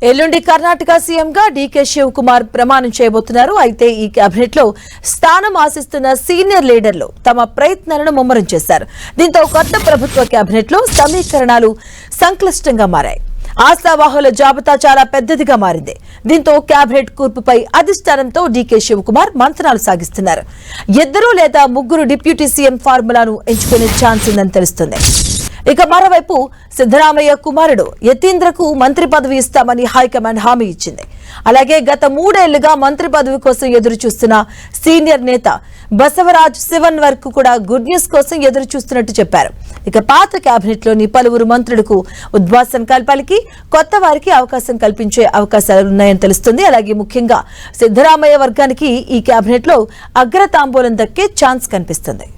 ఎల్లుండి కర్ణాటక సీఎంగా డీకే శివకుమార్ ప్రమాణం చేయబోతున్నారు. అయితే ఈ కేబినెట్ లో స్థానం ఆశిస్తున్న సీనియర్ లీడర్లు తమ ప్రయత్నాలను ముమ్మరం చేశారు. దీంతో కొత్త ప్రభుత్వ కేబినెట్ లో సమీకరణాలు సంక్లిష్టంగా మారాయి. ఆశావాహుల జాబితా చాలా పెద్దదిగా మారింది. దీంతో కేబినెట్ కూర్పుపై అధిష్టానంతో డీకే శివకుమార్ మంత్రాలు సాగిస్తున్నారు. ఇద్దరు లేదా ముగ్గురు డిప్యూటీ సీఎం ఫార్ములాను ఎంచుకునే ఛాన్స్ ఉందని తెలుస్తుంది. ఇక మరోవైపు సిద్ధరామయ్య కుమారుడు యతీంద్రకు మంత్రి పదవి ఇస్తామని హైకమాండ్ హామీ ఇచ్చింది. అలాగే గత 3 ఏళ్లుగా మంత్రి పదవి కోసం ఎదురు చూస్తున్న సీనియర్ నేత బసవరాజ్ శివన్ వరకు కూడా గుడ్ న్యూస్ కోసం ఎదురు చూస్తున్నట్టు చెప్పారు. ఇక పాత కేబినెట్ లోని పలువురు మంత్రులకు ఉద్వాసన కల్పాలకి కొత్త వారికి అవకాశం కల్పించే అవకాశాలున్నాయని తెలుస్తుంది. అలాగే ముఖ్యంగా సిద్ధరామయ్య వర్గానికి ఈ కేబినెట్ లో అగ్రతాంబూలం దక్కే ఛాన్స్ కనిపిస్తుంది.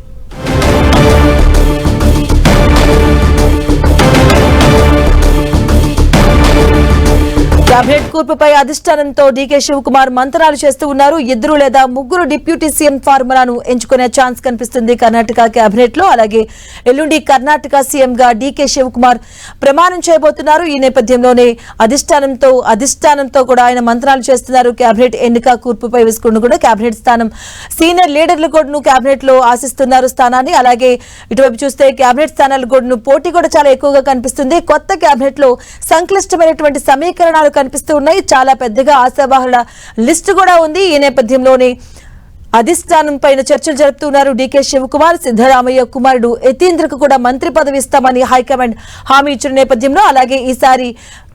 కేబినెట్ కూర్పుపై అధిష్టానంతో డీకే శివకుమార్ మంత్రాలు చేస్తూ ఉన్నారు. ఇద్దరు లేదా ముగ్గురు డిప్యూటీ సీఎం ఫార్ములాను ఎంచుకునే ఛాన్స్ కనిపిస్తుంది కర్ణాటక కేబినెట్ లో. అలాగే ఎల్లుండి కర్ణాటక సీఎం గా డీకే శివకుమార్ ప్రమాణం చేయబోతున్నారు. ఈ నేపథ్యంలోనే అధిష్టానంతో కూడా ఆయన మంత్రాలు చేస్తున్నారు. కేబినెట్ ఎన్నిక కూర్పుపై వేసుకుని కూడా కేబినెట్ స్థానం సీనియర్ లీడర్లు కూడా కేబినెట్ లో ఆశిస్తున్నారు స్థానాన్ని. అలాగే ఇటువైపు చూస్తే కేబినెట్ స్థానాలు కూడా పోటీ కూడా చాలా ఎక్కువగా కనిపిస్తుంది. కొత్త కేబినెట్ లో సంక్లిష్టమైనటువంటి సమీకరణాలు కనిపిస్తూ ఉన్నాయి. చాలా పెద్దగా ఆశావాహుల లిస్టు కూడా ఉంది. ఈ నేపథ్యంలోనే అధిష్టానం పైన చర్చలు జరుపుతున్నారు డీకే శివకుమార్. సిద్ధరామయ్య కుమారుడు యతీంద్రకు కూడా మంత్రి పదవి ఇస్తామని హైకమాండ్ హామీ ఇచ్చిన నేపథ్యంలో అలాగే ఈసారి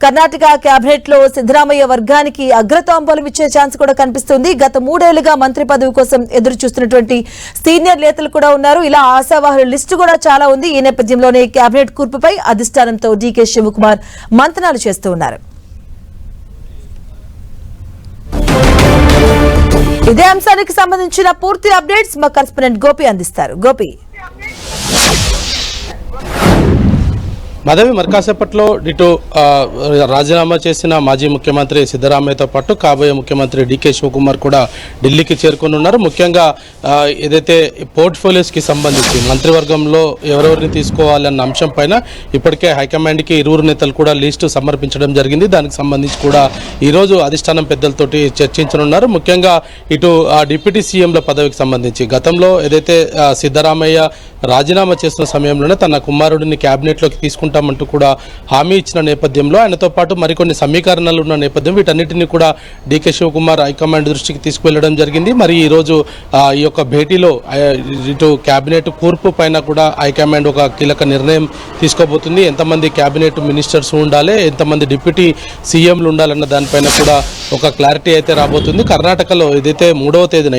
కర్ణాటక కేబినెట్ లో సిద్ధరామయ్య వర్గానికి అగ్రతాంబూలం ఇచ్చే ఛాన్స్ కూడా కనిపిస్తుంది. గత 3 ఏళ్లుగా మంత్రి పదవి కోసం ఎదురు చూస్తున్నటువంటి సీనియర్ నేతలు కూడా ఉన్నారు. ఇలా ఆశావాహుల లిస్టు కూడా చాలా ఉంది. ఈ నేపథ్యంలోనే కేబినెట్ కూర్పుపై అధిష్టానంతో డీకే శివకుమార్ మంతనాలు చేస్తూ ఉన్నారు. ఇదే అంశానికి సంబంధించిన పూర్తి అప్డేట్స్ మా కరెస్పాండెంట్ గోపి అందిస్తారు. గోపి, మాధవి, మరికాసేపట్లో ఇటు రాజీనామా చేసిన మాజీ ముఖ్యమంత్రి సిద్ధరామయ్యతో పాటు కాబోయే ముఖ్యమంత్రి డీకే శివకుమార్ కూడా ఢిల్లీకి చేరుకొని ఉన్నారు. ముఖ్యంగా ఏదైతే పోర్ట్ఫోలియోస్కి సంబంధించి మంత్రివర్గంలో ఎవరెవరిని తీసుకోవాలన్న అంశం పైన ఇప్పటికే హైకమాండ్కి ఇరువురు నేతలు కూడా లిస్టు సమర్పించడం జరిగింది. దానికి సంబంధించి కూడా ఈరోజు అధిష్టానం పెద్దలతోటి చర్చించనున్నారు. ముఖ్యంగా ఇటు డిప్యూటీ సీఎంల పదవికి సంబంధించి గతంలో ఏదైతే సిద్ధరామయ్య రాజీనామా చేస్తున్న సమయంలోనే తన కుమారుడిని క్యాబినెట్లోకి తీసుకుంటామంటూ కూడా హామీ ఇచ్చిన నేపథ్యంలో ఆయనతో పాటు మరికొన్ని సమీకరణాలు ఉన్న నేపథ్యం వీటన్నిటిని కూడా డీకే శివకుమార్ హైకమాండ్ దృష్టికి తీసుకువెళ్లడం జరిగింది. మరి ఈరోజు ఈ యొక్క భేటీలో ఇటు క్యాబినెట్ కూర్పు పైన కూడా హైకమాండ్ ఒక కీలక నిర్ణయం తీసుకోబోతుంది. ఎంతమంది క్యాబినెట్ మినిస్టర్స్ ఉండాలి, ఎంతమంది డిప్యూటీ సీఎంలు ఉండాలన్న దానిపైన కూడా ఒక క్లారిటీ అయితే రాబోతుంది. కర్ణాటకలో ఏదైతే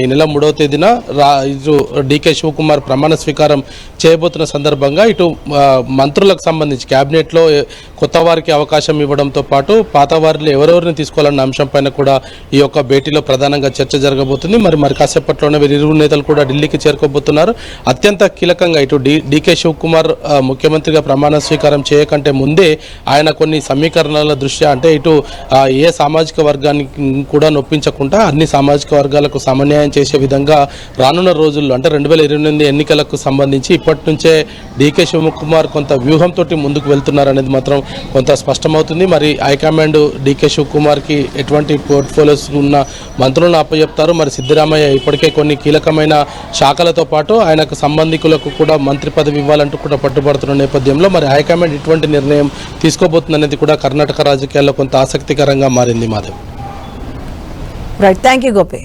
ఈ నెల 3వ తేదీన ఇటు డీకే శివకుమార్ ప్రమాణ స్వీకారం చేయబోతున్న సందర్భంగా ఇటు మంత్రులకు సంబంధించి క్యాబినెట్లో కొత్త వారికి అవకాశం ఇవ్వడంతో పాటు పాత వారిని ఎవరెవరిని తీసుకోవాలన్న అంశం పైన కూడా ఈ యొక్క భేటీలో ప్రధానంగా చర్చ జరగబోతుంది. మరి కాసేపట్లోనే ఇరువురు నేతలు కూడా ఢిల్లీకి చేరుకోబోతున్నారు. అత్యంత కీలకంగా ఇటు డీకే శివకుమార్ ముఖ్యమంత్రిగా ప్రమాణ స్వీకారం చేయకంటే ముందే ఆయన కొన్ని సమీకరణాల దృష్ట్యా అంటే ఇటు ఏ సామాజిక వర్గానికి కూడా నొప్పించకుండా అన్ని సామాజిక వర్గాలకు సమన్యాయం చేసే విధంగా రానున్న రోజుల్లో అంటే 2028 ఎన్నికలకు సంబంధించి ఇప్పటి నుంచే డీకే శివకుమార్ కొంత వ్యూహంతో ముందుకు వెళ్తున్నారనేది మాత్రం కొంత స్పష్టమవుతుంది. మరి హైకమాండ్ డీకే శివకుమార్కి ఎటువంటి పోర్ట్ఫోలియోస్ ఉన్న మంత్రులను అప్పచెప్తారు. మరి సిద్ధరామయ్య ఇప్పటికే కొన్ని కీలకమైన శాఖలతో పాటు ఆయనకు సంబంధికులకు కూడా మంత్రి పదవి ఇవ్వాలంటూ కూడా పట్టుబడుతున్న నేపథ్యంలో మరి హైకమాండ్ ఇటువంటి నిర్ణయం తీసుకోబోతుందనేది కూడా కర్ణాటక రాజకీయాల్లో కొంత ఆసక్తికరంగా మారింది. Madhav, right, thank you Gopi.